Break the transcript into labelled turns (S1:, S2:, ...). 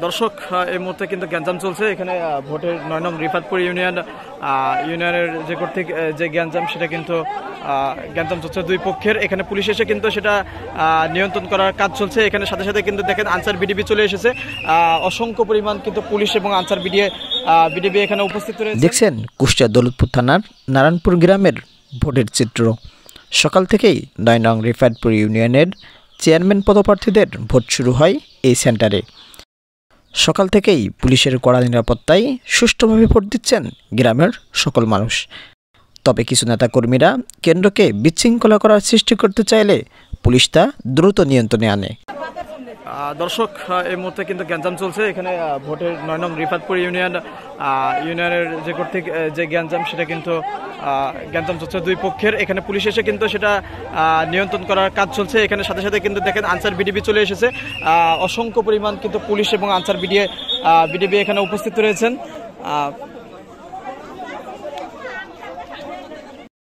S1: দর্শক, এই মুহূর্তে কিন্তু গ্যাঞ্জাম চলছে এখানে ভোটের ৯ নং রিফাতপুর ইউনিয়নের যে কর্তৃক যে গ্যাঞ্জাম, সেটা কিন্তু গ্যাঞ্জাম চলছে দুই পক্ষের। এখানে পুলিশ এসে কিন্তু সেটা নিয়ন্ত্রণ করার কাজ চলছে। এখানে সাথে সাথে কিন্তু দেখেন আনসার বিডিবি চলে এসেছে। অসংখ্য পরিমাণ কিন্তু পুলিশ এবং আনসার বিডিবি এখানে উপস্থিত রয়েছে।
S2: দেখছেন কুষ্টিয়া দৌলতপুর থানার নারায়ণপুর গ্রামের ভোটের চিত্র। সকাল থেকেই ৯ নং রিফাতপুর ইউনিয়নের চেয়ারম্যান পদপ্রার্থীদের ভোট শুরু হয় এই সেন্টারে। সকাল থেকেই পুলিশের কড়া নিরাপত্তায় সুষ্ঠুভাবে ভোট দিচ্ছেন গ্রামের সকল মানুষ। তবে কিছু নেতাকর্মীরা কেন্দ্রকে বিশৃঙ্খলা করার সৃষ্টি করতে চাইলে পুলিশ তা দ্রুত নিয়ন্ত্রণে আনে।
S1: দর্শক, এই মুহূর্তে কিন্তু গ্যাঞ্জাম চলছে এখানে ভোটের ৯ নং রিফাতপুর ইউনিয়নের যে কর্তৃক যে গ্যাঞ্জাম, সেটা কিন্তু গ্যাঞ্জাম চলছে দুই পক্ষের। এখানে পুলিশ এসে কিন্তু সেটা নিয়ন্ত্রণ করার কাজ চলছে। এখানে সাথে সাথে কিন্তু দেখেন আনসার বিডিবি চলে এসেছে। অসংখ্য পরিমাণ কিন্তু পুলিশ এবং আনসার বিডিবি এখানে উপস্থিত রয়েছেন।